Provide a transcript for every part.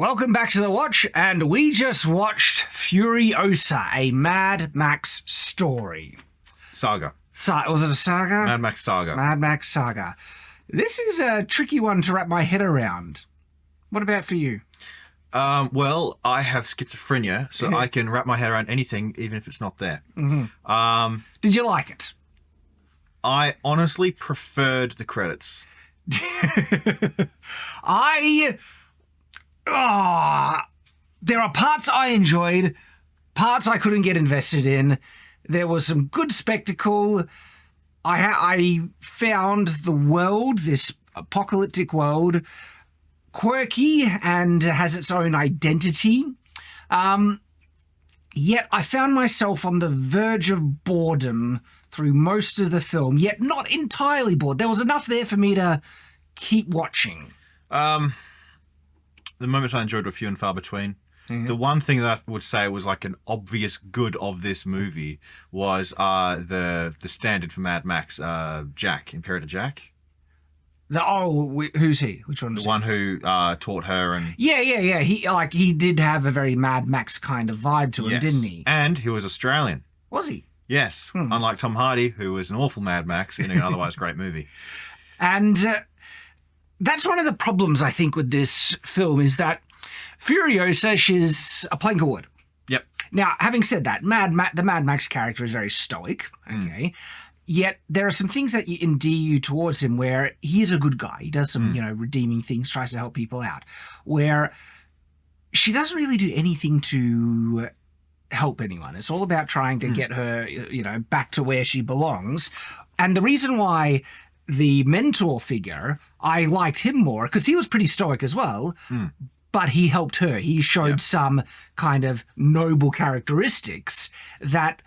Welcome back to The Watch, and we just watched Furiosa, a Mad Max story. Saga. Was it a saga? Mad Max Saga. Mad Max Saga. This is a tricky one to wrap my head around. What about for you? Well, I have schizophrenia, so I can wrap my head around anything, even if it's not there. Mm-hmm. Did you like it? I honestly preferred the credits. There are parts I enjoyed, parts I couldn't get invested in. There was some good spectacle. I found the world, this apocalyptic world, quirky and has its own identity. Yet I found myself on the verge of boredom through most of the film, yet not entirely bored. There was enough there for me to keep watching. The moments I enjoyed were few and far between. Mm-hmm. The one thing that I would say was like an obvious good of this movie was the standard for Mad Max, Jack, Imperator Jack. Who's he? Which one was the one who taught her and yeah. He did have a very Mad Max kind of vibe to him, didn't he? And he was Australian. Was he? Yes, unlike Tom Hardy, who was an awful Mad Max in an otherwise great movie. And that's one of the problems, I think, with this film is that Furiosa, she's a plank of wood. Yep. Now, having said that, the Mad Max character is very stoic, okay? Yet there are some things that endear you towards him where he is a good guy. He does some, redeeming things, tries to help people out. Where she doesn't really do anything to help anyone. It's all about trying to get her, back to where she belongs. And the reason why the mentor figure, I liked him more because he was pretty stoic as well, but he helped her. He showed some kind of noble characteristics that,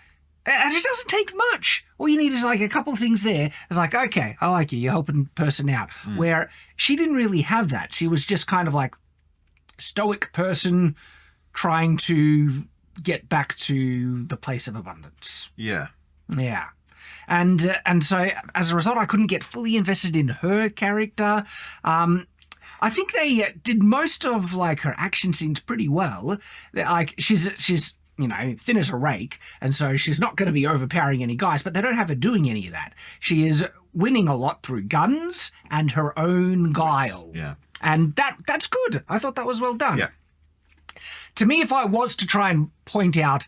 and it doesn't take much. All you need is like a couple of things there. It's like, okay, I like you. You're helping a person out. Where she didn't really have that. She was just kind of like stoic person trying to get back to the place of abundance. Yeah. Yeah. And so as a result, I couldn't get fully invested in her character. I think they did most of like her action scenes pretty well. Like she's thin as a rake, and so she's not going to be overpowering any guys, but they don't have her doing any of that. She is winning a lot through guns and her own guile. Yeah. And that's good. I thought that was well done. Yeah. To me, if I was to try and point out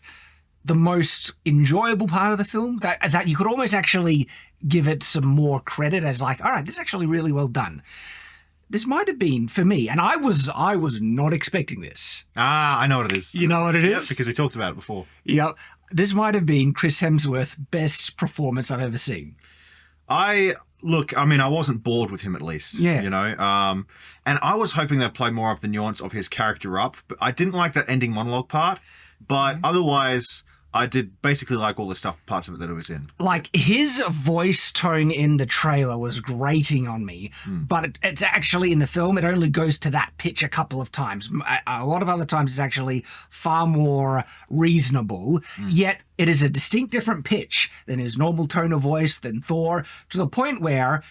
the most enjoyable part of the film, that you could almost actually give it some more credit as like, all right, this is actually really well done. This might have been, for me, and I was not expecting this. I know what it is. You know what it is? Yep, because we talked about it before. Yep. This might have been Chris Hemsworth's best performance I've ever seen. I wasn't bored with him at least. Yeah. And I was hoping they'd play more of the nuance of his character up, but I didn't like that ending monologue part. But otherwise, I did basically like all the parts of it that it was in. Like, his voice tone in the trailer was grating on me, but it's actually in the film, it only goes to that pitch a couple of times. A lot of other times it's actually far more reasonable, yet it is a distinct different pitch than his normal tone of voice, than Thor, to the point where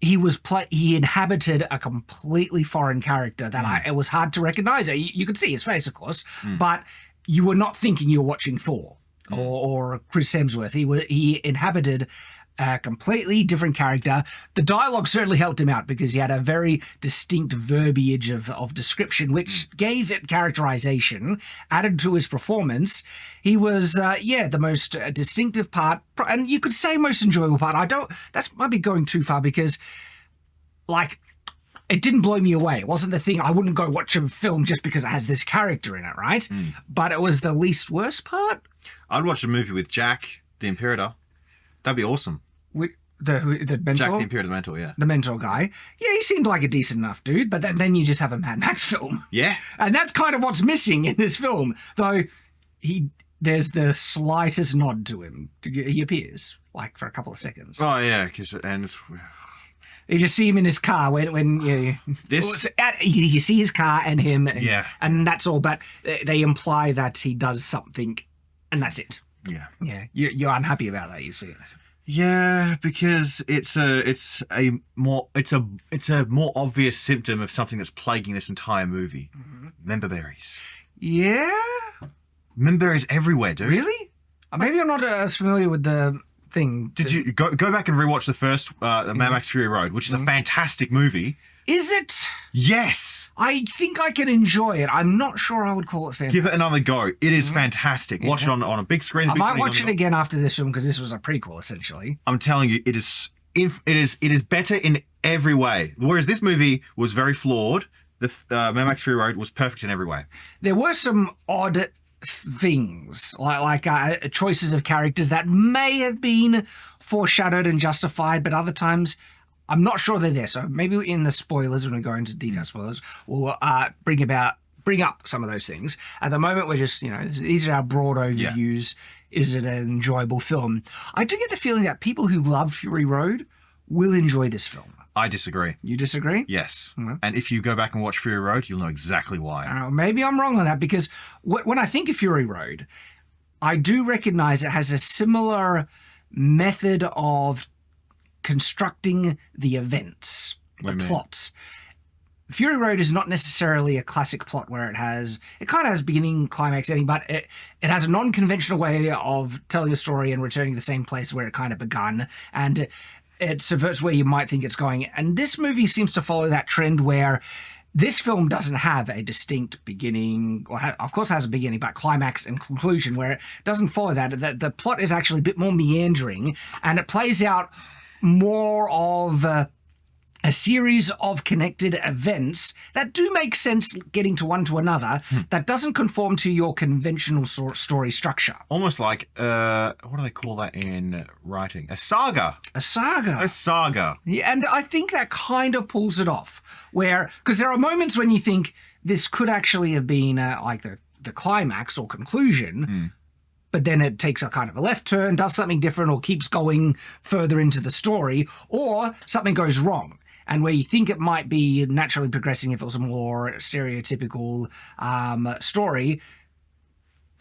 he inhabited a completely foreign character that it was hard to recognize. You could see his face, of course, but you were not thinking you were watching Thor or Chris Hemsworth. He inhabited a completely different character. The dialogue certainly helped him out because he had a very distinct verbiage of description, which gave it characterization, added to his performance. He was, the most distinctive part, and you could say most enjoyable part. That might be going too far because, like, it didn't blow me away. It wasn't the thing. I wouldn't go watch a film just because it has this character in it, right? But it was the least worst part. I'd watch a movie with Jack, the Imperator. That'd be awesome. The mentor? Jack, the Imperator, the mentor, yeah. The mentor guy. Yeah, he seemed like a decent enough dude, but then you just have a Mad Max film. Yeah. And that's kind of what's missing in this film. Though there's the slightest nod to him. He appears, like, for a couple of seconds. Oh, yeah, you just see him in his car when you see his car and him, and that's all. But they imply that he does something, and that's it. Yeah, yeah. You're unhappy about that. You see it. Yeah, because it's a more obvious symptom of something that's plaguing this entire movie. Member berries. Yeah? Member berries everywhere, dude. Really? Maybe I'm not as familiar with the thing. Did you go back and rewatch the first Mad Max Fury Road, which is a fantastic movie? Is it? Yes. I think I can enjoy it. I'm not sure I would call it fantastic. Give it another go. It is fantastic. Watch it on a big screen. I might watch it again after this film because this was a prequel, essentially. I'm telling you, it is better in every way. Whereas this movie was very flawed, the Mad Max Fury Road was perfect in every way. There were some odd things, like choices of characters that may have been foreshadowed and justified, but other times I'm not sure they're there. So maybe in the spoilers, when we go into detailed spoilers, we'll bring up some of those things. At the moment, we're just, these are our broad overviews. Yeah. Is it an enjoyable film? I do get the feeling that people who love Fury Road will enjoy this film. I disagree. You disagree? Yes. Mm-hmm. And if you go back and watch Fury Road, you'll know exactly why. Maybe I'm wrong on that, because when I think of Fury Road, I do recognize it has a similar method of constructing the events, the plots. Fury Road is not necessarily a classic plot where it kind of has beginning, climax, ending, but it has a non-conventional way of telling a story and returning to the same place where it kind of begun, and it subverts where you might think it's going. And this movie seems to follow that trend where this film doesn't have a distinct beginning, or of course it has a beginning, but climax and conclusion, where it doesn't follow that. The plot is actually a bit more meandering, and it plays out more of a series of connected events that do make sense getting to one to another, that doesn't conform to your conventional story structure. Almost like, what do they call that in writing? A saga. A saga. A saga. Yeah, and I think that kind of pulls it off, because there are moments when you think this could actually have been like the climax or conclusion, but then it takes a kind of a left turn, does something different, or keeps going further into the story, or something goes wrong. And where you think it might be naturally progressing if it was a more stereotypical story,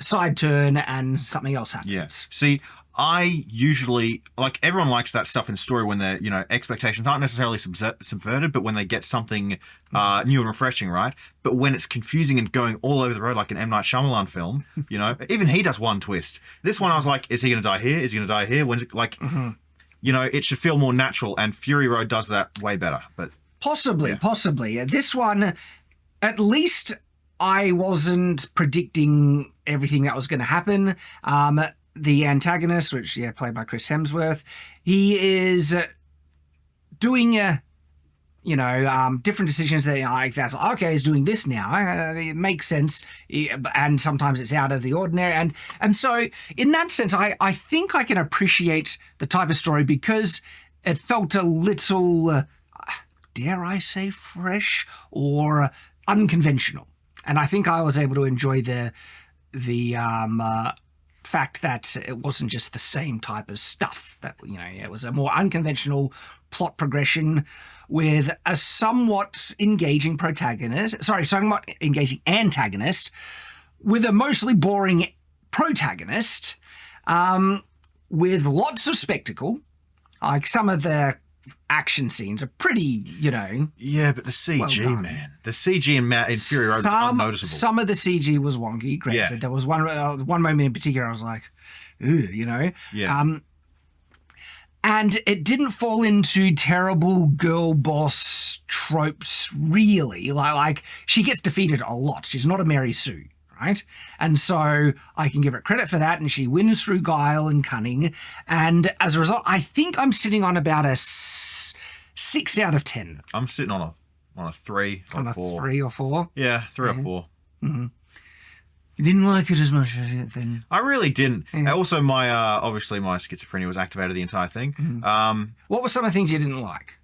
side turn and something else happens. Yes. See, I usually, everyone likes that stuff in story when their, expectations aren't necessarily subverted, but when they get something new and refreshing, right? But when it's confusing and going all over the road, like an M. Night Shyamalan film, even he does one twist. This one I was like, is he going to die here? Is he going to die here? When's it, it should feel more natural, and Fury Road does that way better. But possibly. This one, at least I wasn't predicting everything that was going to happen. The antagonist, which, played by Chris Hemsworth, he is doing, different decisions that that's okay, he's doing this now. It makes sense, and sometimes it's out of the ordinary. And so, in that sense, I think I can appreciate the type of story because it felt a little, dare I say, fresh or unconventional. And I think I was able to enjoy the fact that it wasn't just the same type of stuff. That it was a more unconventional plot progression with a somewhat engaging somewhat engaging antagonist, with a mostly boring protagonist, with lots of spectacle. Like some of the action scenes are pretty, Yeah, but the CG, man. The CG in Fury Road is unnoticeable. Some of the CG was wonky, granted. Yeah. There was one moment in particular I was like, ooh, Yeah. And it didn't fall into terrible girl boss tropes, really. Like she gets defeated a lot. She's not a Mary Sue, right? And so I can give her credit for that, and she wins through guile and cunning. And as a result, I think I'm sitting on about a 6 out of 10. I'm sitting on a 3 or 4. On a 3 or 4? Yeah, 3 or 4. Mm-hmm. You didn't like it as much then? I really didn't. Yeah. Also, obviously my schizophrenia was activated the entire thing. Mm-hmm. What were some of the things you didn't like?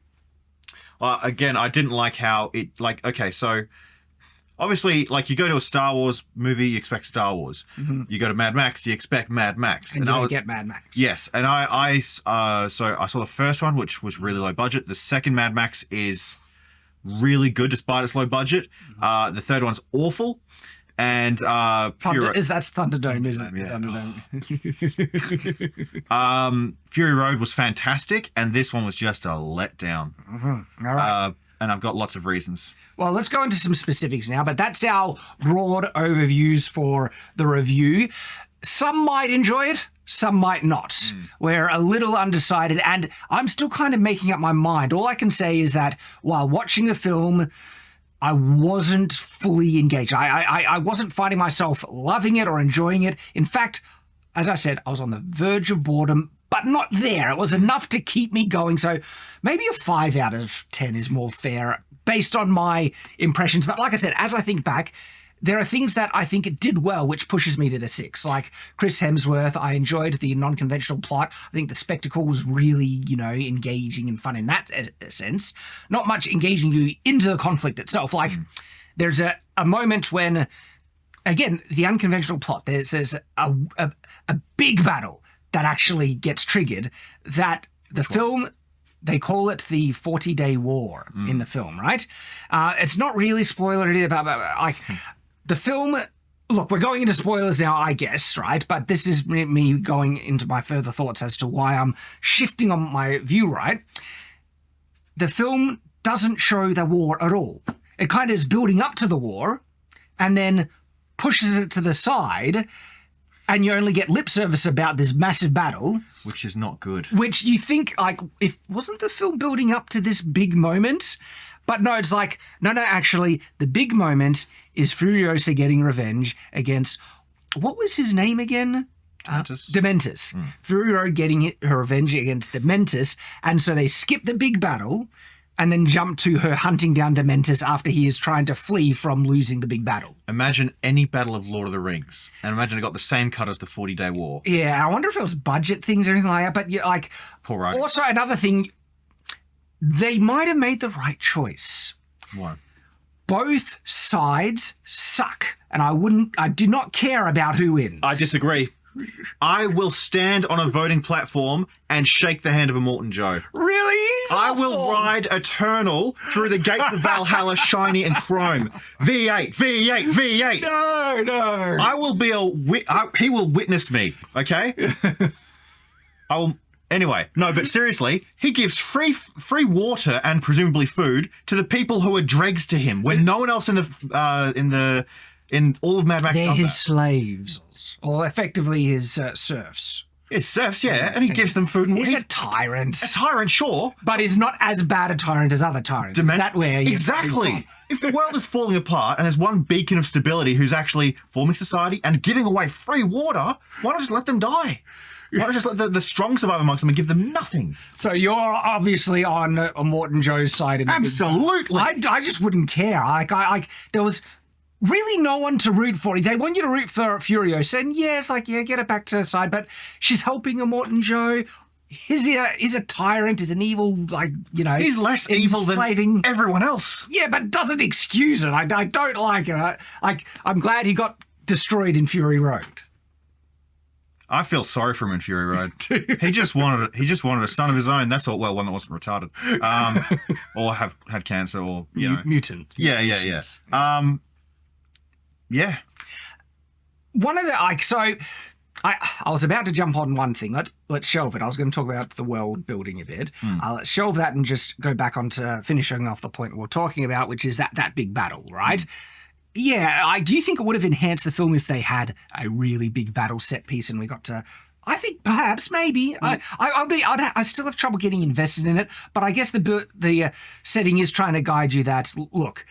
Again, I didn't like how it, okay, so obviously, you go to a Star Wars movie, you expect Star Wars. Mm-hmm. You go to Mad Max, you expect Mad Max. And you get Mad Max. Yes, and so I saw the first one, which was really low budget. The second Mad Max is really good despite its low budget. Mm-hmm. The third one's awful. And That's Thunderdome, isn't it? Thunderdome. Fury Road was fantastic, and this one was just a letdown. Mm-hmm. All right. And I've got lots of reasons. Well, let's go into some specifics now, but that's our broad overviews for the review. Some might enjoy it, some might not. We're a little undecided, and I'm still kind of making up my mind. All I can say is that while watching the film, I wasn't fully engaged. I wasn't finding myself loving it or enjoying it. In fact, as I said, I was on the verge of boredom, but not there. It was enough to keep me going. So maybe a 5 out of 10 is more fair based on my impressions. But like I said, as I think back, there are things that I think it did well, which pushes me to the 6. Like Chris Hemsworth, I enjoyed the non-conventional plot. I think the spectacle was really, engaging and fun in that sense. Not much engaging you into the conflict itself. Like there's a moment when, again, the unconventional plot, there's a big battle that actually gets triggered that the film... They call it the 40-Day War in the film, right? It's not really spoilery about like the film. Look, we're going into spoilers now, I guess, right? But this is me going into my further thoughts as to why I'm shifting on my view, right? The film doesn't show the war at all. It kind of is building up to the war and then pushes it to the side, and you only get lip service about this massive battle. Which is not good. Which you think, like, if wasn't the film building up to this big moment? But no, it's like, no, actually, the big moment is Furiosa getting revenge against, what was his name again? Dementus. Furiosa getting her revenge against Dementus, and so they skip the big battle and then jump to her hunting down Dementus after he is trying to flee from losing the big battle. Imagine any battle of Lord of the Rings, and imagine it got the same cut as the 40-Day War. Yeah, I wonder if it was budget things or anything like that, but like... Poor right. Also, another thing, they might have made the right choice. What? Both sides suck, and I do not care about who wins. I disagree. I will stand on a voting platform and shake the hand of a Morton Joe. Really? He's I awful. will ride Eternal through the gates of Valhalla, shiny and chrome. V8, V8, V8. No. I will be he will witness me, okay? I will... Anyway, no, but seriously, he gives free water and presumably food to the people who are dregs to him when no one else in all of Mad Max They're does his that. slaves, or effectively his serfs. His serfs, yeah, and he gives them food and He's a tyrant. A tyrant, sure. But he's not as bad a tyrant as other tyrants. Is that where you're Exactly. If the world is falling apart and there's one beacon of stability who's actually forming society and giving away free water, why not just let them die? Why not just let the strong survive amongst them and give them nothing? So you're obviously on Morton Joe's side. Absolutely. I just wouldn't care. There was really no one to root for. They want you to root for Furiosa, and it's like, get it back to her side, but she's helping a Morton Joe. He's a tyrant, he's an evil, He's less evil than everyone else. Yeah, but doesn't excuse it. I don't like it. I'm glad he got destroyed in Fury Road. I feel sorry for him in Fury Road. He just wanted a son of his own. That's all. Well, one that wasn't retarded, or had cancer, or mutant. Yeah. Yeah. One of the I was about to jump on one thing. Let's shelve it. I was going to talk about the world building a bit. Let's shelve that and just go back onto finishing off the point we're talking about, which is that big battle, right? Yeah, do you think it would have enhanced the film if they had a really big battle set piece and we got to... I think perhaps, maybe. I still have trouble getting invested in it, but I guess the setting is trying to guide you that, look,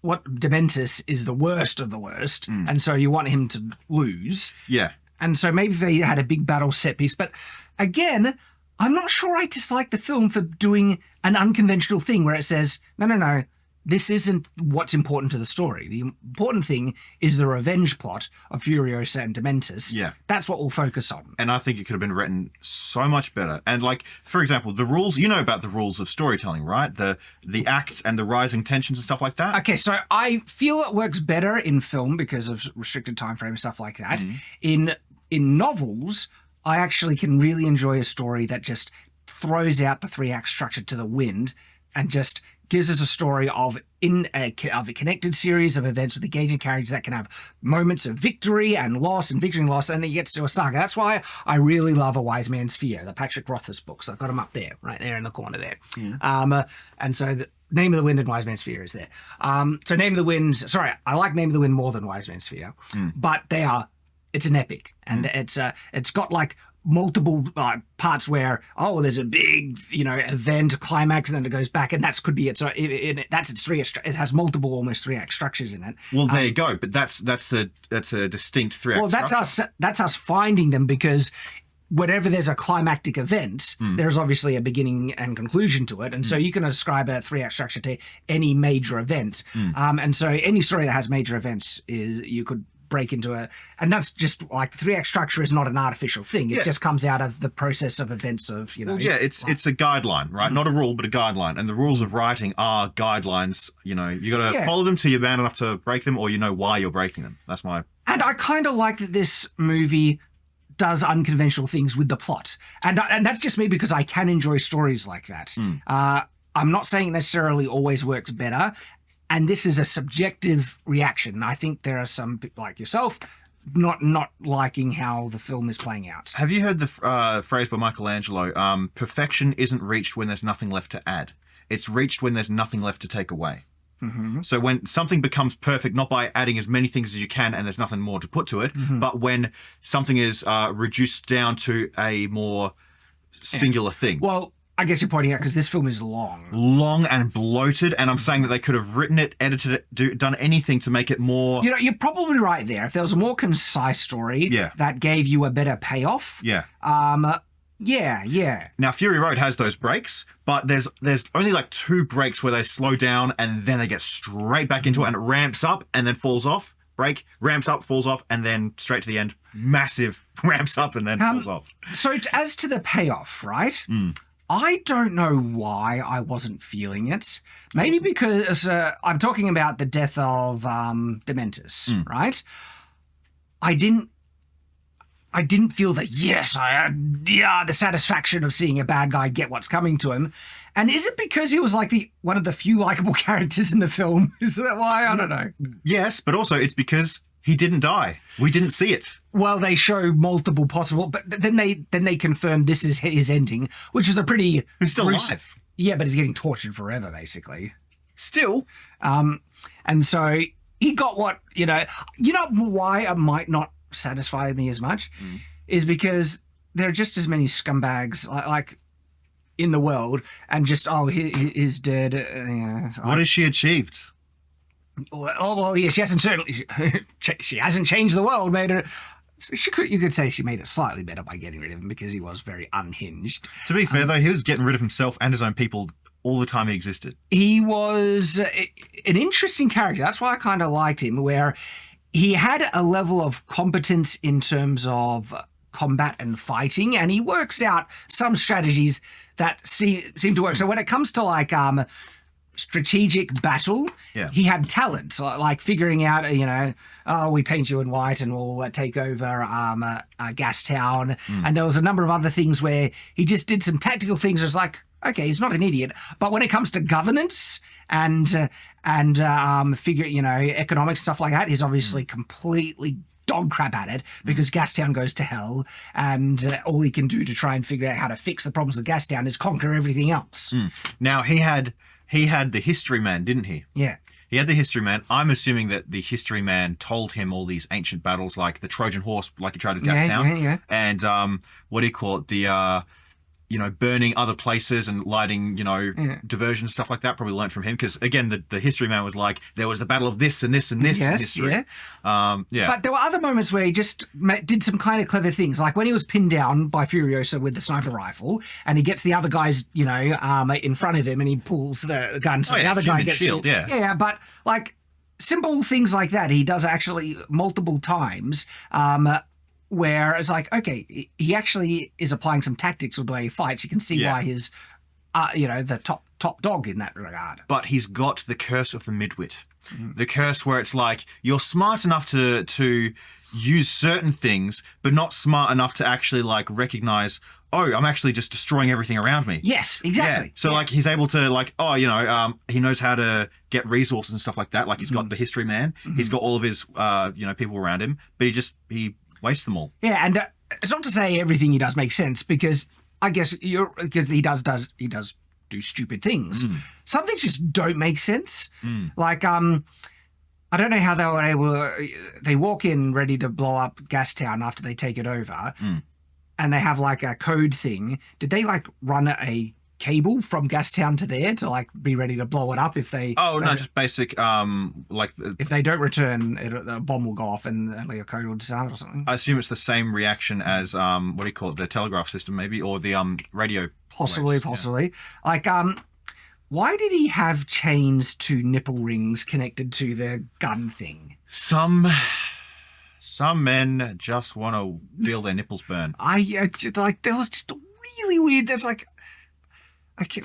what Dementus is the worst of the worst, and so you want him to lose. Yeah. And so maybe they had a big battle set piece, but again, I'm not sure I dislike the film for doing an unconventional thing where it says, no, this isn't what's important to the story. The important thing is the revenge plot of Furiosa and Dementus. Yeah. That's what we'll focus on. And I think it could have been written so much better. And for example, the rules, you know about the rules of storytelling, right? The acts and the rising tensions and stuff like that. Okay, so I feel it works better in film because of restricted time frame and stuff like that. In novels, I actually can really enjoy a story that just throws out the 3-act structure to the wind and just gives us a story of a connected series of events with engaging characters that can have moments of victory and loss, and then he gets to a saga. That's why I really love A Wise Man's Fear, the Patrick Rothfuss books. I've got them up there, right there in the corner there. Yeah. And so the Name of the Wind and Wise Man's Fear is there. So Name of the Wind, sorry, I like Name of the Wind more than Wise Man's Fear, but it's an epic, and it's got like multiple parts where there's a big event climax, and then it goes back, and that could be it. So that's its it has multiple almost 3-act structures in it. Well, there you go. But that's a distinct 3-act. Well, that's us finding them, because whenever there's a climactic event, there's obviously a beginning and conclusion to it, and so you can ascribe a 3-act structure to any major event. And so any story that has major events you could break into and that's just like the 3-act structure is not an artificial thing. It just comes out of the process of events of, Well, it's a guideline, right? Not a rule, but a guideline. And the rules of writing are guidelines. You got to follow them till you're man enough to break them, or why you're breaking them. That's my... And I kind of like that this movie does unconventional things with the plot. And that's just me, because I can enjoy stories like that. I'm not saying it necessarily always works better. And this is a subjective reaction. I think there are some people like yourself not liking how the film is playing out. Have you heard the phrase by Michelangelo, perfection isn't reached when there's nothing left to add. It's reached when there's nothing left to take away. So when something becomes perfect, not by adding as many things as you can and there's nothing more to put to it, but when something is reduced down to a more singular thing. Well, I guess you're pointing out because this film is long. Long and bloated, and I'm saying that they could have written it, edited it, done anything to make it more... You're probably right there. If there was a more concise story that gave you a better payoff. Yeah. Yeah. Now, Fury Road has those breaks, but there's only like 2 breaks where they slow down and then they get straight back into it, and it ramps up and then falls off. Break, ramps up, falls off, and then straight to the end. Massive ramps up and then falls off. So as to the payoff, right? I don't know why I wasn't feeling it. Maybe because I'm talking about the death of Dementus, right? I didn't feel that, yes, I had the satisfaction of seeing a bad guy get what's coming to him. And is it because he was like one of the few likable characters in the film? Is that why? I don't know. Yes, but also it's because he didn't die. We didn't see it. Well, they show multiple possible, but then they confirm this is his ending, which was a pretty... He's still alive. Yeah, but he's getting tortured forever, basically. Still. And so he got what, why it might not satisfy me as much is because there are just as many scumbags like in the world, and just, he's dead. What has she achieved? Well, yeah, she hasn't changed the world, made her. You could say she made it slightly better by getting rid of him, because he was very unhinged. To be fair, though, he was getting rid of himself and his own people all the time he existed. He was an interesting character. That's why I kind of liked him, where he had a level of competence in terms of combat and fighting, and he works out some strategies that seem to work. So when it comes to like strategic battle, he had talent, like figuring out, we paint you in white and we'll take over Gastown. And there was a number of other things where he just did some tactical things. It was like, okay, he's not an idiot. But when it comes to governance and economics, stuff like that, he's obviously completely dog crap at it, because Gastown goes to hell, and all he can do to try and figure out how to fix the problems of Gastown is conquer everything else. Now, he had the history man, didn't he? Yeah. He had the history man. I'm assuming that the history man told him all these ancient battles, like the Trojan horse, like he tried with Gastown. And what do you call it? The burning other places and lighting, diversion, stuff like that. Probably learned from him, because again, the history man was like, there was the battle of this and this and this in history. But there were other moments where he just did some kind of clever things, like when he was pinned down by Furiosa with the sniper rifle, and he gets the other guys, in front of him, and he pulls the gun, so the other guy gets shield. Yeah, but like simple things like that, he does actually multiple times. Where it's like, okay, he actually is applying some tactics with the way he fights. You can see why he's, the top dog in that regard. But he's got the curse of the midwit. The curse where it's like, you're smart enough to use certain things, but not smart enough to actually like recognize, oh, I'm actually just destroying everything around me. Yes, exactly. Yeah. So like he's able to like, oh, he knows how to get resources and stuff like that. Like he's got the history man. He's got all of his, people around him, but he wastes them all. Yeah, and it's not to say everything he does makes sense, because I guess because he does do stupid things. Some things just don't make sense. Like I don't know how they were able. They walk in ready to blow up Gastown after they take it over, and they have like a code thing. Did they like run a cable from Gastown to there to like be ready to blow it up if they? Oh no, just basic. If they don't return, the bomb will go off and like a code will disarm or something. I assume it's the same reaction as what do you call it? The telegraph system, maybe, or the radio. Possibly. Yeah. Like why did he have chains to nipple rings connected to the gun thing? Some men just want to feel their nipples burn. There was just really weird. There's like,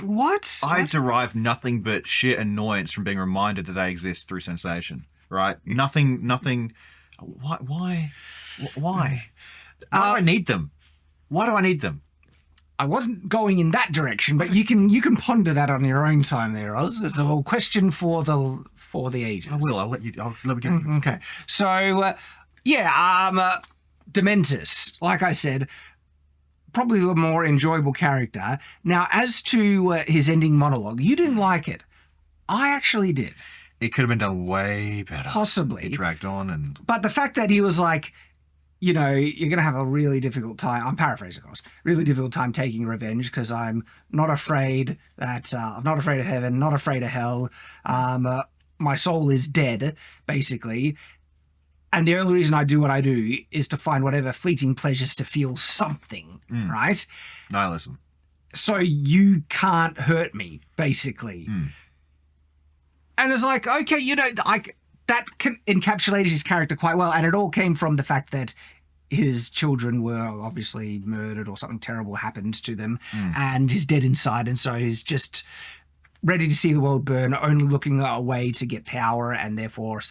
what? I derive nothing but sheer annoyance from being reminded that they exist through sensation. Right? Nothing. Why? Why do I need them? Why do I need them? I wasn't going in that direction, but you can ponder that on your own time there, Oz. It's a whole question for the ages. I will. I'll let me get it. Okay. So, Dementus, like I said, probably the more enjoyable character. Now, as to his ending monologue, you didn't like it. I actually did. It could have been done way better. Possibly. It dragged on But the fact that he was like, you're going to have a really difficult time. I'm paraphrasing, of course. Really difficult time taking revenge because I'm not afraid that I'm not afraid of heaven, not afraid of hell. My soul is dead, basically. And the only reason I do what I do is to find whatever fleeting pleasures to feel something, right? Nihilism. So you can't hurt me, basically. And it's like, okay, that encapsulated his character quite well, and it all came from the fact that his children were obviously murdered or something terrible happened to them, and he's dead inside, and so he's just ready to see the world burn, only looking a way to get power, and therefore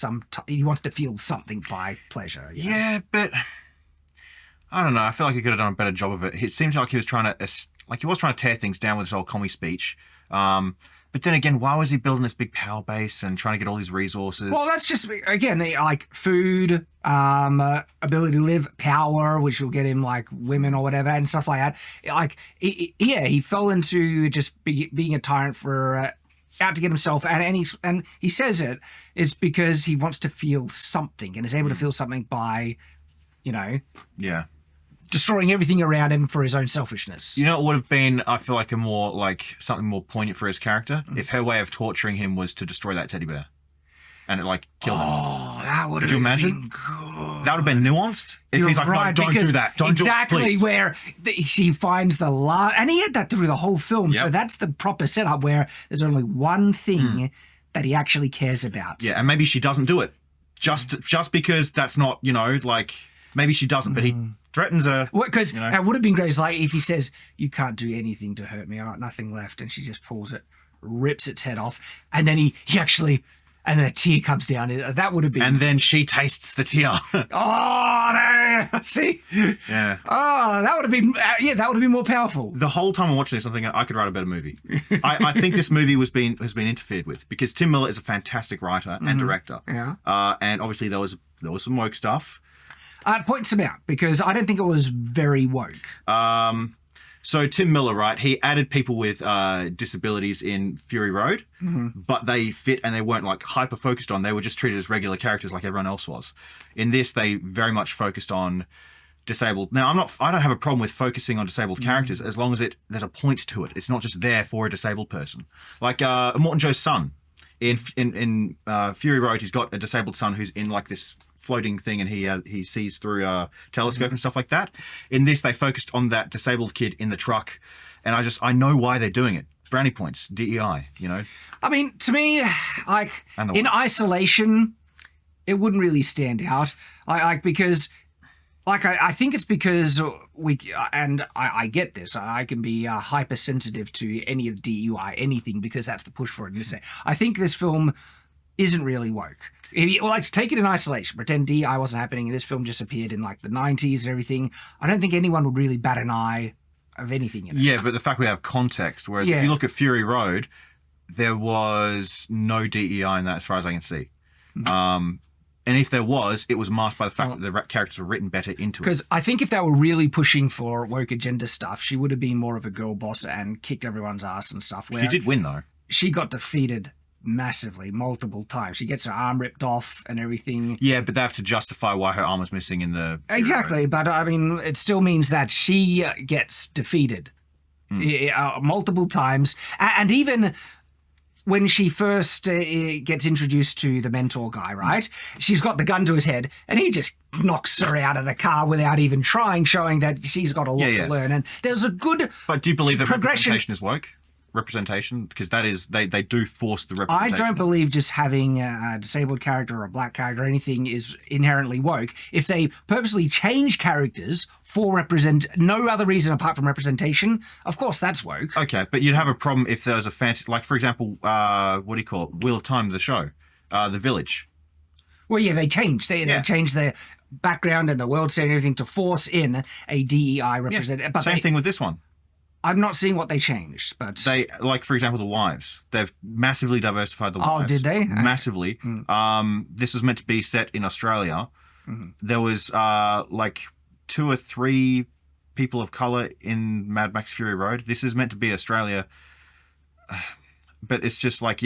he wants to feel something by pleasure. Yeah, but I don't know. I feel like he could have done a better job of it. It seems like he was trying to tear things down with his whole commie speech. But then again, why was he building this big power base and trying to get all these resources? Well, that's just, again, like food, ability to live, power, which will get him like women or whatever and stuff like that. Like, he fell into just being a tyrant for out to get himself. And he says it's because he wants to feel something and is able to feel something by, Yeah. destroying everything around him for his own selfishness. You know, it would have been, I feel like, something more poignant for his character if her way of torturing him was to destroy that teddy bear. And it, killed him. Oh, that would have Could you imagine? been good. That would have been nuanced. If You're he's like, right, no, don't do because that. Don't exactly do it, please. where she finds the love. And he had that through the whole film. Yep. So that's the proper setup where there's only one thing that he actually cares about. Yeah, and maybe she doesn't do it. Just because that's not, maybe she doesn't, but he threatens her. Because it would have been great if he says, you can't do anything to hurt me. I got nothing left. And she just pulls it, rips its head off. And then he actually... And then a tear comes down. That would have been... And then she tastes the tear. Oh, no. See? Yeah. Oh, that would have been... that would have been more powerful. The whole time I'm watching this, I'm thinking, I could write a better movie. I think this movie has been interfered with because Tim Miller is a fantastic writer and director. Yeah. And obviously there was some woke stuff. Point some out because I don't think it was very woke. So Tim Miller, right, he added people with disabilities in Fury Road, but they fit and they weren't hyper-focused on. They were just treated as regular characters like everyone else was. In this, they very much focused on disabled. Now, I don't have a problem with focusing on disabled characters as long as there's a point to it. It's not just there for a disabled person. Like Morton Joe's son. In Fury Road, he's got a disabled son who's in this floating thing and he sees through a telescope and stuff like that. In this, they focused on that disabled kid in the truck, and I know why they're doing it. Brownie points, DEI, I mean, to me, in isolation, it wouldn't really stand out. Because I think it's because I get this. I can be hypersensitive to any of DUI, anything, because that's the push for it. I think this film isn't really woke. Let's take it in isolation. Pretend DI wasn't happening and this film just appeared in the 90s and everything. I don't think anyone would really bat an eye of anything in it. Yeah, but the fact we have context, whereas if you look at Fury Road, there was no DEI in that as far as I can see. And if there was, it was masked by the fact that the characters were written better into it. Because I think if they were really pushing for woke agenda stuff, she would have been more of a girl boss and kicked everyone's ass and stuff. She did win, though. She got defeated massively, multiple times. She gets her arm ripped off and everything. Yeah, but they have to justify why her arm was missing in the... Exactly, but I mean, it still means that she gets defeated multiple times. And even... when she first gets introduced to the mentor guy, right? She's got the gun to his head, and he just knocks her out of the car without even trying, showing that she's got a lot to learn. And there's a good But do you believe that representation is woke? Representation? Because that is, they do force the representation. I don't believe just having a disabled character or a black character or anything is inherently woke. If they purposely change characters for no other reason apart from representation, of course that's woke. Okay, but you'd have a problem if there was a fantasy, like for example, what do you call it? Wheel of Time, the show, The Village. Well, yeah, they changed. They changed their background and the world setting and everything to force in a DEI representative. But same thing with this one. I'm not seeing what they changed, but... They, like, for example, the wives. They've massively diversified the wives. Oh, did they? Massively. This was meant to be set in Australia. There was, like, 2 or 3 people of colour in Mad Max Fury Road. This is meant to be Australia. But it's just like,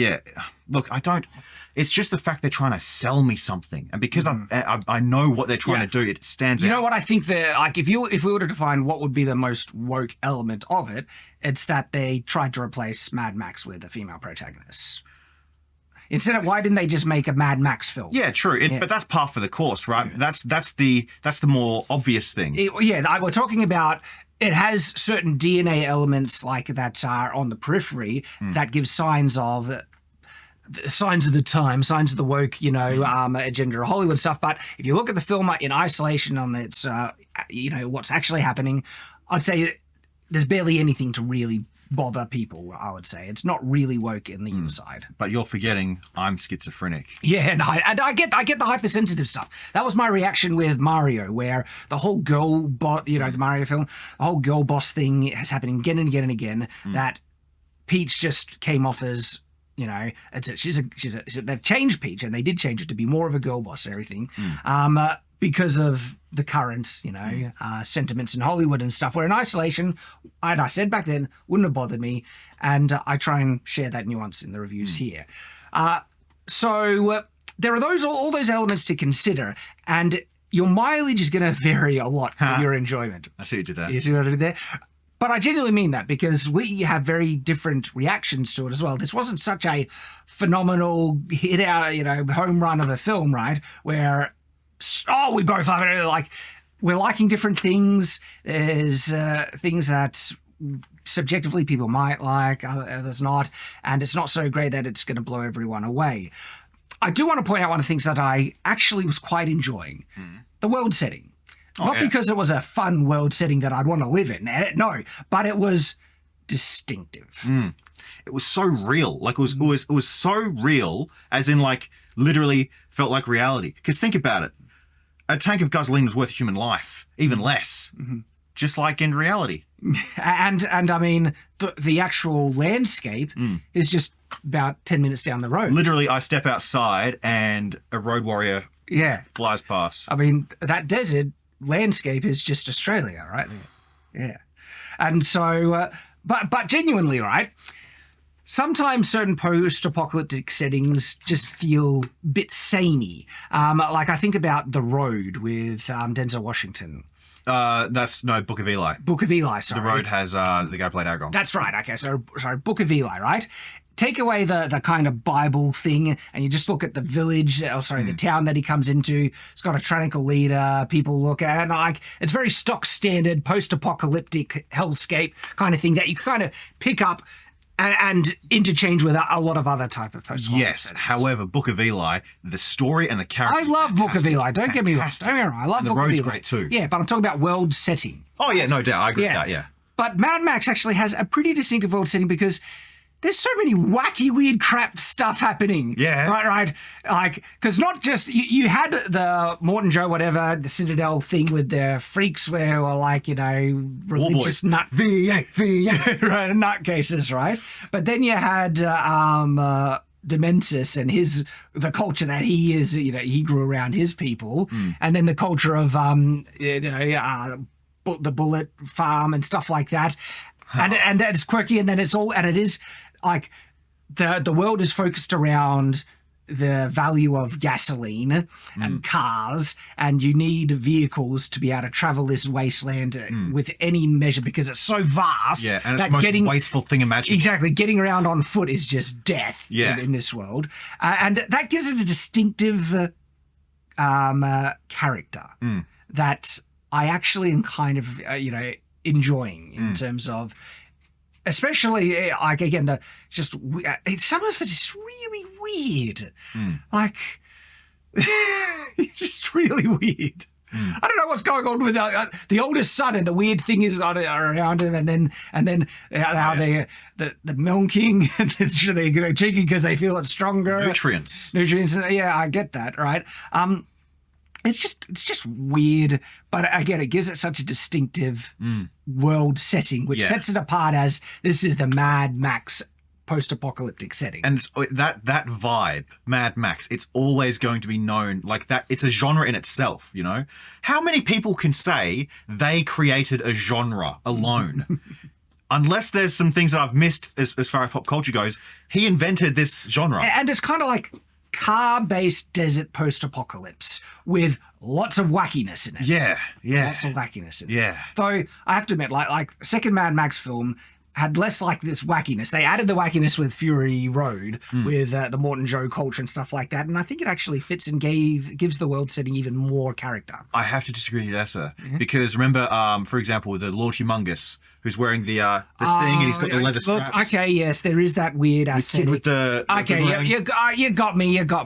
look, I don't... It's just the fact they're trying to sell me something. And because I know what they're trying to do, it stands out. You know what I think they're... Like, if we were to define what would be the most woke element of it, it's that they tried to replace Mad Max with a female protagonist. Instead of, why didn't they just make a Mad Max film? Yeah, true. But that's par for the course, right? Yeah. That's the more obvious thing. We're talking about... It has certain DNA elements like that are on the periphery that give signs of the time, signs of the woke, agenda or Hollywood stuff. But if you look at the film in isolation on its, what's actually happening, I'd say there's barely anything to really bother people, I would say. It's not really woke in the inside. But you're forgetting I'm schizophrenic. Yeah, and I get the hypersensitive stuff. That was my reaction with Mario, where the whole girl bot, the Mario film, the whole girl boss thing is happening again and again and again. That Peach just came off as, they've changed Peach, and they did change it to be more of a girl boss and everything. Because of the current, sentiments in Hollywood and stuff, where in isolation, and I said back then, wouldn't have bothered me. And I try and share that nuance in the reviews here. So there are all those elements to consider, and your mileage is going to vary a lot for your enjoyment. I see what you did there. You see what I did there? But I genuinely mean that, because we have very different reactions to it as well. This wasn't such a phenomenal hit out, home run of a film, right? Where... we both love it. Like, we're liking different things. There's things that subjectively people might like, others not. And it's not so great that it's going to blow everyone away. I do want to point out one of the things that I actually was quite enjoying. The world setting. Not because it was a fun world setting that I'd want to live in. No, but it was distinctive. It was so real. Like, it was so real, as in, like, literally felt like reality. Because think about it. A tank of gasoline was worth a human life, even less, just like in reality. And I mean, the actual landscape is just about 10 minutes down the road. Literally, I step outside and a road warrior flies past. I mean, that desert landscape is just Australia, right? Yeah. And so, but genuinely, right? Sometimes certain post-apocalyptic settings just feel a bit samey. Like I think about The Road with Denzel Washington. That's Book of Eli. Book of Eli, sorry. The Road has the guy who played Aragorn. That's right. Okay, so Book of Eli, right? Take away the kind of Bible thing, and you just look at the village, the town that he comes into. It's got a tyrannical leader. People look at, and like, it's very stock standard post-apocalyptic hellscape kind of thing that you kind of pick up and interchange with a lot of other type of post. Yes, however, Book of Eli, the story and the characters. I love Book of Eli. Don't get me wrong. I love Book of Eli. The Road's great too. Yeah, but I'm talking about world setting. Oh yeah, no doubt. I agree with that. Yeah. But Mad Max actually has a pretty distinctive world setting, because there's so many wacky, weird crap stuff happening. Yeah. Right. Like, because not just, you had the Morton Joe, whatever, the Citadel thing with the freaks where were like, religious nut. V8. Right, nutcases, right? But then you had Dementis and the culture that he is, he grew around his people. And then the culture of, the Bullet Farm and stuff like that. And that's quirky, and then it is like the world is focused around the value of gasoline and cars, and you need vehicles to be able to travel this wasteland with any measure because it's so vast. Yeah, and it's the most wasteful thing imaginable. Exactly, getting around on foot is just death in this world, and that gives it a distinctive character that I actually am kind of enjoying in terms of, especially like again some of it is really weird, like just really weird. I don't know what's going on with the oldest son, and the weird thing is around him, and then how the milking and they're drinking because they feel it's stronger. Nutrients. Yeah, I get that, right? It's just weird, but again, it gives it such a distinctive world setting, which sets it apart as this is the Mad Max post-apocalyptic setting. And it's, that vibe, Mad Max, it's always going to be known like that. It's a genre in itself, How many people can say they created a genre alone? Unless there's some things that I've missed as far as pop culture goes, he invented this genre. And it's kind of like car-based desert post-apocalypse with lots of wackiness in it. Yeah. Lots of wackiness in it. Yeah. Though I have to admit, like second Mad Max film had less like this wackiness. They added the wackiness with Fury Road, with the Morton Joe culture and stuff like that, and I think it actually fits and gives the world setting even more character. I have to disagree with that, sir, because remember, for example, the Lord Humongous, who's wearing the thing and he's got the leather straps. Okay, yes, there is that weird aesthetic. Kid with the you got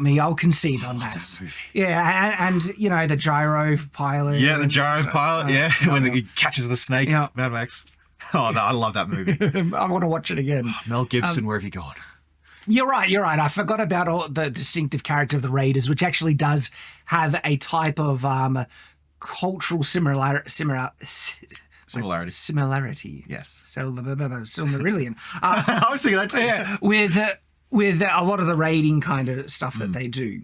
me. I'll concede on that. Yeah, and the gyro pilot. Yeah, the gyro pilot. Yeah, when he catches the snake. Yeah. Mad Max. Oh no, I love that movie. I want to watch it again. Mel Gibson, where have you gone? You're right. I forgot about all the distinctive character of the Raiders, which actually does have a type of cultural similarity. Yes. Silmarillion. I was thinking that too. Yeah, with a lot of the raiding kind of stuff that they do.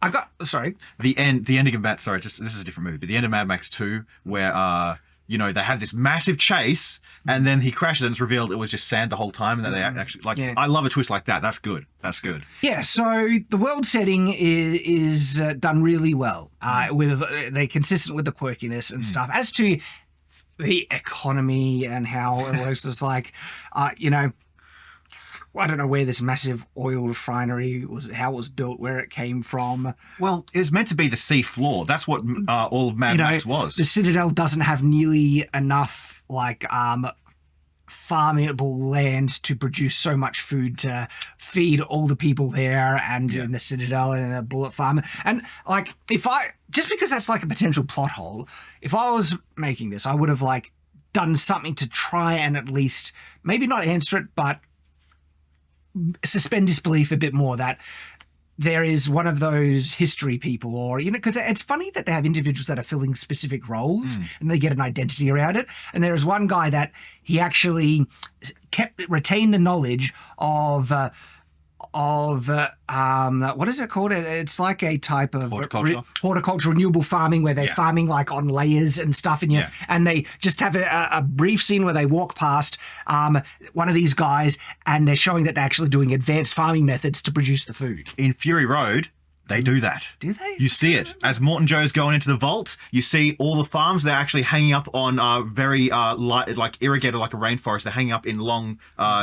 The ending of Mad. Sorry, this is a different movie, but the end of Mad Max 2, where they have this massive chase, and then he crashes, and it's revealed it was just sand the whole time, and that they actually I love a twist like that. That's good. Yeah. So the world setting is done really well. They're consistent with the quirkiness and stuff. As to the economy and how it works, is like, I don't know where this massive oil refinery was, how it was built, where it came from. Well, it was meant to be the sea floor. That's what all of Mad Max was. The Citadel doesn't have nearly enough farmable land to produce so much food to feed all the people there, and in the Citadel and the Bullet Farm. And just because that's like a potential plot hole, if I was making this, I would have done something to try and at least maybe not answer it, but suspend disbelief a bit more that there is one of those history people, or because it's funny that they have individuals that are filling specific roles and they get an identity around it. And there is one guy that he actually retained the knowledge of what is it called? It's like a type of horticulture, renewable farming, where they're farming on layers and stuff, and they just have a brief scene where they walk past one of these guys, and they're showing that they're actually doing advanced farming methods to produce the food. In Fury Road, they do that. Do they? You see it. As Morton Joe's going into the vault, you see all the farms. They're actually hanging up on very light, irrigated like a rainforest. They're hanging up in long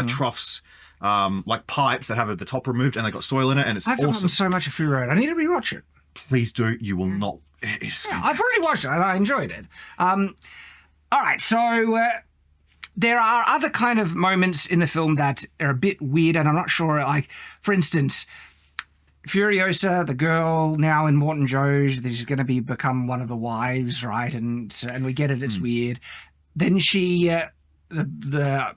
troughs, like pipes that have the top removed, and they got soil in it, and it's I've forgotten so much of Fury Road. I need to rewatch it. Please do. You will not. It's fantastic. I've already watched it, and I enjoyed it. All right, so there are other kind of moments in the film that are a bit weird, and I'm not sure. For instance, Furiosa, the girl now in Morton Joe's, she's going to become one of the wives, right? And we get it. It's weird. Then she the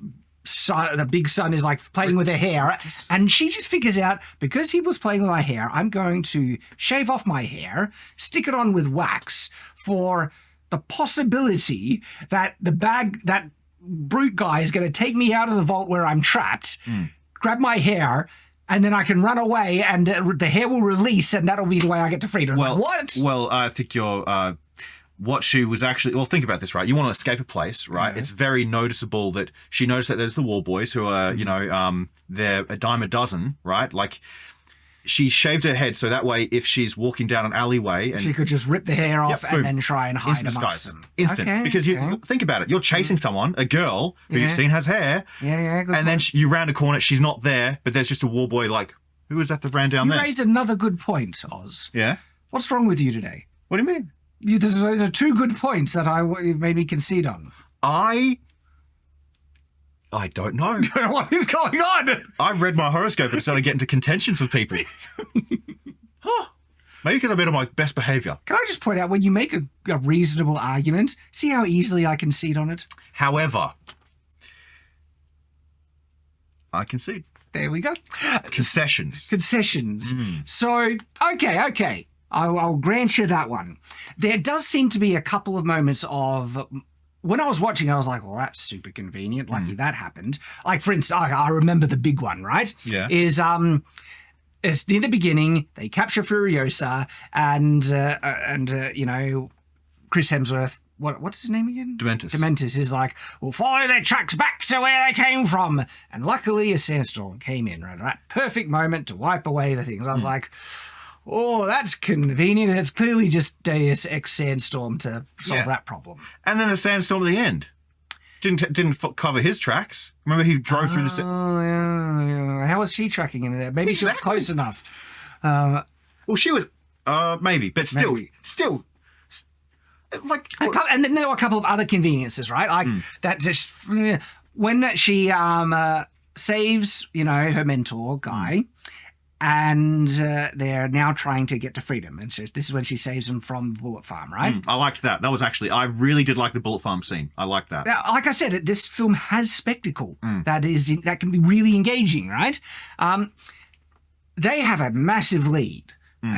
son, the big son is like playing with her hair, and she just figures out, because he was playing with my hair, I'm going to shave off my hair, stick it on with wax for the possibility that that brute guy is going to take me out of the vault where I'm trapped, grab my hair, and then I can run away, and the hair will release, and that'll be the way I get to freedom. Well, like, what? Well, I think you're... what she was actually... Well, think about this, right? You want to escape a place, right? It's very noticeable that she noticed that there's the wall boys who are, they're a dime a dozen, right? Like, she shaved her head so that way if she's walking down an alleyway... and she could just rip the hair off and then try and hide amongst them. Instant. Okay, because you think about it. You're chasing someone, a girl who you've seen has hair. Yeah, good and then you round a corner, she's not there, but there's just a wall boy like, who was that that ran down there? You raise another good point, Oz. Yeah? What's wrong with you today? What do you mean? Those are two good points that you've made me concede on. I don't know. What is going on? I read my horoscope and started getting into contention with people. Maybe because I'm on my best behaviour. Can I just point out, when you make a reasonable argument, see how easily I concede on it? However, I concede. There we go. Concessions. So, okay. I'll grant you that one. There does seem to be a couple of moments of... When I was watching, I was like, well, that's super convenient. Lucky that happened. Like, for instance, I remember the big one, right? Yeah. It's near the beginning. They capture Furiosa and Chris Hemsworth. What's his name again? Dementis is like, we'll follow their tracks back to where they came from. And luckily, a sandstorm came in, right? Perfect moment to wipe away the things. I was like... Oh, that's convenient. And it's clearly just Deus Ex Sandstorm to solve that problem. And then the sandstorm at the end didn't cover his tracks. Remember, he drove through the... Yeah. How was she tracking him there? Maybe she was close enough. Well, she was... maybe, but still... Like... And then there were a couple of other conveniences, right? Like, that just... When she saves, her mentor, Guy... And they're now trying to get to freedom. And so this is when she saves them from the bullet farm, right? I liked that. That was actually... I really did like the bullet farm scene. I liked that. Now, like I said, this film has spectacle that can be really engaging, right? They have a massive lead,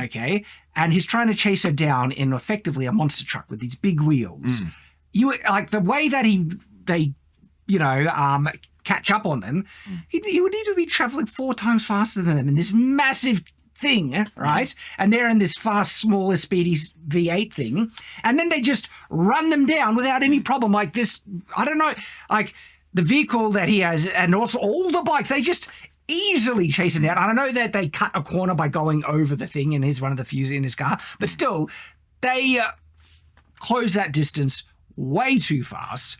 okay? And he's trying to chase her down in effectively a monster truck with these big wheels. You like the way that they catch up on them, he would need to be traveling 4 times faster than them in this massive thing, right? And they're in this fast, smaller, speedy V8 thing. And then they just run them down without any problem. Like this, I don't know, like the vehicle that he has and also all the bikes, they just easily chase him down. I don't know that they cut a corner by going over the thing and he's one of the few in his car, but still, they close that distance way too fast.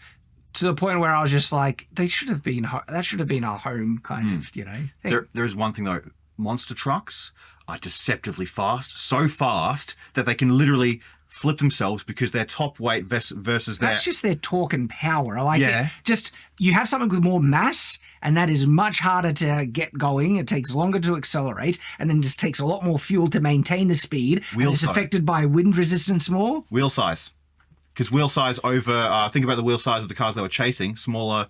To the point where I was just like, that should have been our home kind of, thing. There is one thing though, monster trucks are deceptively fast, so fast that they can literally flip themselves because their top weight versus their... That's just their torque and power. I like it. Just, you have something with more mass and that is much harder to get going. It takes longer to accelerate and then just takes a lot more fuel to maintain the speed. It's affected by wind resistance more. Wheel size. Because wheel size over, think about the wheel size of the cars they were chasing, smaller,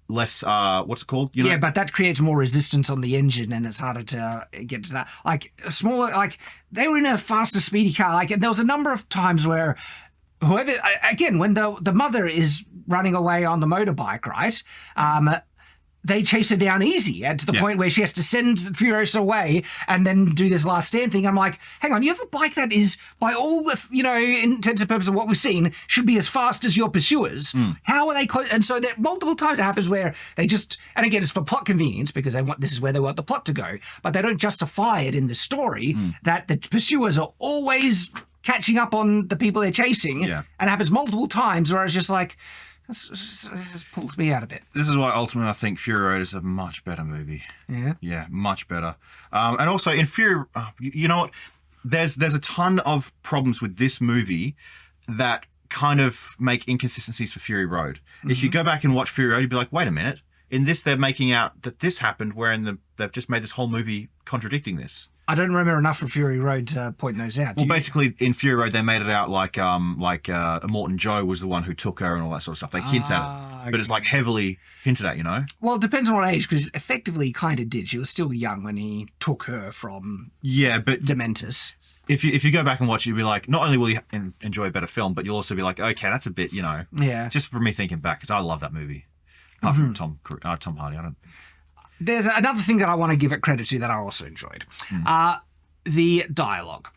less, what's it called? Yeah, but that creates more resistance on the engine and it's harder to get to that. Like, smaller, like, they were in a faster, speedy car. Like, and there was a number of times where whoever, again, when the mother is running away on the motorbike, right? They chase her down easy and to the point where she has to send Furiosa away and then do this last stand thing. I'm like, hang on, you have a bike that is, by all the, intents and purposes of what we've seen, should be as fast as your pursuers. How are they close? And so that multiple times it happens where they just, and again, it's for plot convenience because this is where they want the plot to go, but they don't justify it in the story that the pursuers are always catching up on the people they're chasing. And it happens multiple times where I was just like, this pulls me out a bit. This is why ultimately I think Fury Road is a much better movie. Yeah? Yeah, much better. And also in Fury... you know what? There's a ton of problems with this movie that kind of make inconsistencies for Fury Road. If you go back and watch Fury Road, you'd be like, wait a minute. In this, they're making out that this happened, they've just made this whole movie contradicting this. I don't remember enough from Fury Road to point those out. Well, basically, in Fury Road, they made it out like Immortan Joe was the one who took her and all that sort of stuff. They hint at it, okay. but it's like heavily hinted at, you know? Well, it depends on what age, because effectively he kind of did. She was still young when he took her from Dementus. If you go back and watch it, you'll be like, not only will you enjoy a better film, but you'll also be like, okay, that's a bit, you know. Yeah. Just for me thinking back, because I love that movie. Apart from Tom Hardy, I don't. There's another thing that I want to give it credit to that I also enjoyed. The dialogue.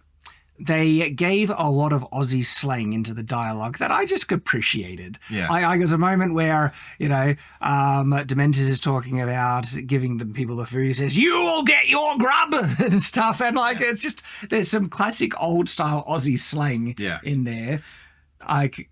They gave a lot of Aussie slang into the dialogue that I just appreciated. Yeah. There's a moment where, you know, Dementus is talking about giving the people the food. He says, "You will get your grub," and stuff. And like, it's just, there's some classic old style Aussie slang in there. Like,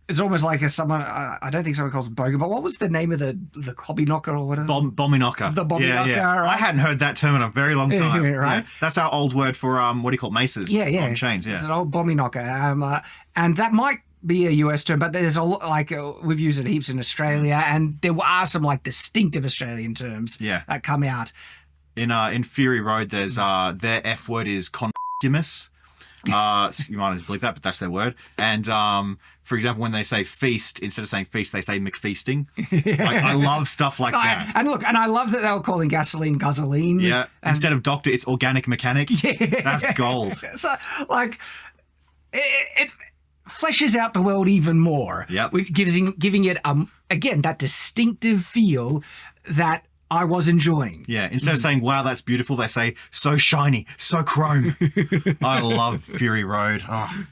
it's almost like someone, I don't think someone calls it bogan, but what was the name of the clobby knocker or whatever? Bomby knocker. The bomby knocker, right? I hadn't heard that term in a very long time. Right? Yeah. That's our old word for, what do you call it, maces on chains, It's an old bomby knocker. And that might be a US term, but there's a lot, like, we've used it heaps in Australia, and there are some, like, distinctive Australian terms that come out. In Fury Road, there's, their F word is consumus. You might as believe that, but that's their word. And for example, when they say feast, instead of saying feast, they say McFeasting. Like, I love stuff like that. And look, and I love that they were calling gasoline gasoline. Yeah. Instead of doctor, it's organic mechanic. Yeah. That's gold. So, like, it fleshes out the world even more. Yep. Giving it, again, that distinctive feel that I was enjoying. Yeah, instead of saying, wow, that's beautiful, they say, so shiny, so chrome. I love Fury Road. Oh.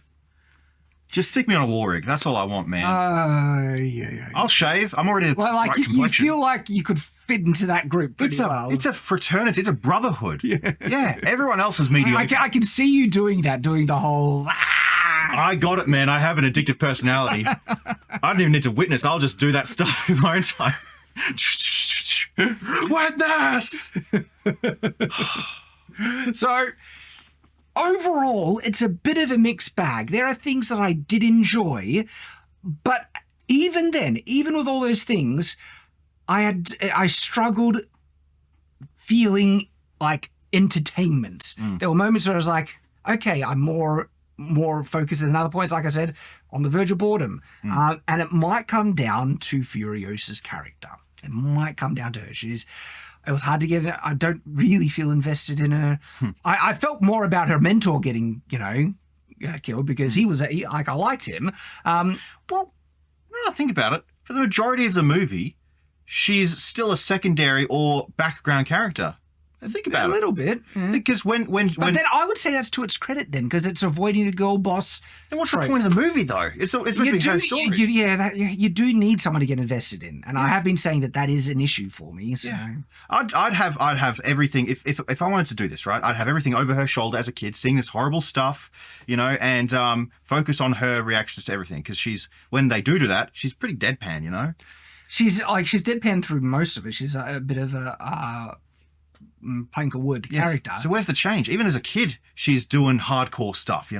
Just stick me on a war rig. That's all I want, man. Yeah. I'll shave. I'm already the like right you complexion. feel like you could fit into that group pretty well. It's a fraternity. It's a brotherhood. Yeah. Everyone else is mediocre. I can see you doing that, doing the whole... I got it, man. I have an addictive personality. I don't even need to witness. I'll just do that stuff in my own time. Witness! So, overall, it's a bit of a mixed bag. There are things that I did enjoy, but even then, even with all those things, I struggled feeling like entertainment. There were moments where I was like, okay, I'm more focused than other points, like I said, on the verge of boredom. And it might come down to Furiosa's character. It might come down to her. It was hard to get her. I don't really feel invested in her. I felt more about her mentor getting, killed, because he was, I liked him. Well, when I think about it, for the majority of the movie, she's still a secondary or background character. Think about it. A little bit. Because when But then I would say that's to its credit then, because it's avoiding the girl boss. Then what's the point of the movie, though? It's meant to be her story. You do need someone to get invested in, and I have been saying that is an issue for me. So. Yeah. I'd have everything. If I wanted to do this, right, I'd have everything over her shoulder as a kid, seeing this horrible stuff, and focus on her reactions to everything. Because when they do that, she's pretty deadpan, She's deadpan through most of it. She's a bit of a plank of wood character. So where's the change? Even as a kid, she's doing hardcore stuff,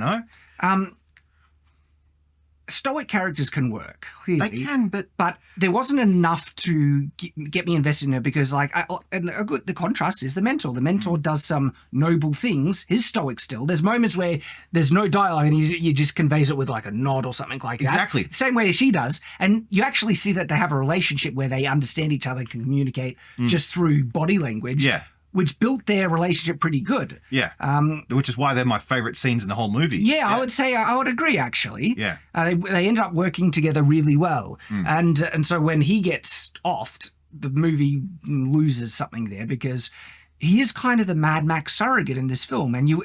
Stoic characters can work, clearly. They can, but there wasn't enough to get me invested in her, because, the contrast is the mentor. The mentor does some noble things. He's stoic still. There's moments where there's no dialogue and he just conveys it with, like, a nod or something like that. Exactly. Same way as she does. And you actually see that they have a relationship where they understand each other and can communicate just through body language. Yeah. Which built their relationship pretty good. Yeah. Which is why they're my favourite scenes in the whole movie. Yeah, I would say, I would agree, actually. Yeah. They ended up working together really well. And so when he gets offed, the movie loses something there, because he is kind of the Mad Max surrogate in this film. And you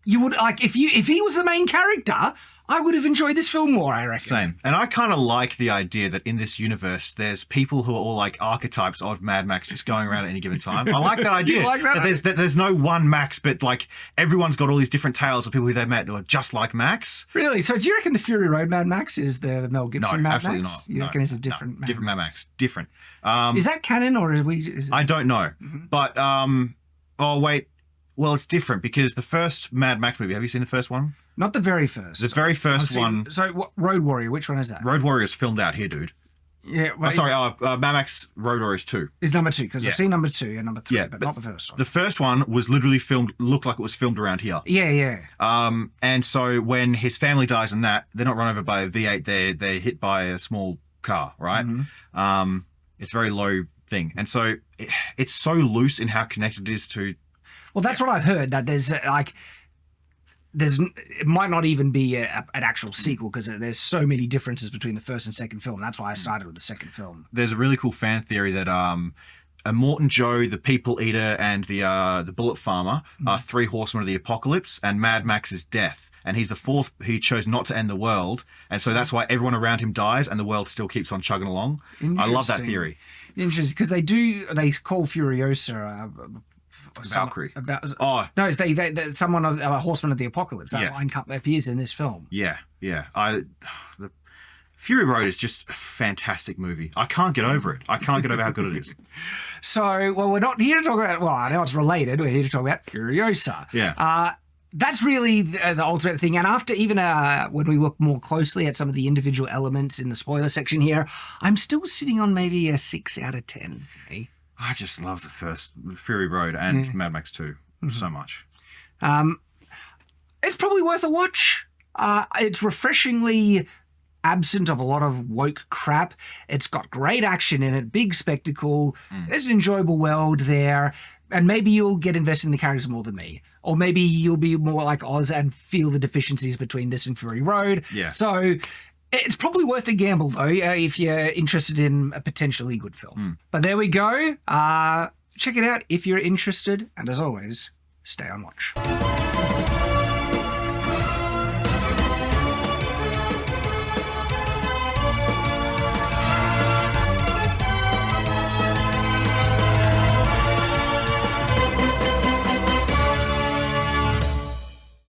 would, like, if he was the main character, I would have enjoyed this film more, I reckon. Same. And I kind of like the idea that in this universe, there's people who are all like archetypes of Mad Max just going around at any given time. I like that idea. You like that? There's no one Max, but like everyone's got all these different tales of people who they met who are just like Max. Really? So do you reckon the Fury Road Mad Max is the Mel Gibson Mad Max? Absolutely not. You reckon it's a different Mad Max? Different Mad Max. Different. Is that canon, or are we... I don't know. But, oh, wait. Well, it's different, because the first Mad Max movie, have you seen the first one? Not the very first. The very first one. So, Road Warrior, which one is that? Road Warrior's filmed out here, dude. Yeah, well, Mad Max Road Warriors 2. Is number 2, because I've seen number 2 and number 3, Yeah, but not the first one. The first one was literally looked like it was filmed around here. Yeah. And so when his family dies in that, they're not run over by a V8, they're hit by a small car, right? Mm-hmm. It's a very low thing. And so it's so loose in how connected it is to... Well, that's what I've heard, that it might not even be an actual sequel because there's so many differences between the first and second film. That's why I started with the second film. There's a really cool fan theory that Immortan Joe, the People Eater, and the Bullet Farmer are 3 horsemen of the apocalypse, and Mad Max is death. And he's the 4th. He chose not to end the world, and so that's why everyone around him dies, and the world still keeps on chugging along. I love that theory. Interesting, because they call Furiosa Valkyrie. No, someone of a horseman of the apocalypse. That line appears in this film. Yeah. The Fury Road is just a fantastic movie. I can't get over it. I can't get over how good it is. So, well, we're not here to talk about. Well, I know it's related. We're here to talk about Furiosa. Yeah. That's really the ultimate thing. And after even when we look more closely at some of the individual elements in the spoiler section here, I'm still sitting on maybe a 6 out of 10 for me. I just love the first Fury Road and Mad Max 2 so much. It's probably worth a watch. It's refreshingly absent of a lot of woke crap. It's got great action in it, big spectacle. There's an enjoyable world there. And maybe you'll get invested in the characters more than me. Or maybe you'll be more like Oz and feel the deficiencies between this and Fury Road. Yeah. So it's probably worth a gamble, though, if you're interested in a potentially good film. But there we go. Check it out if you're interested. And as always, stay on watch.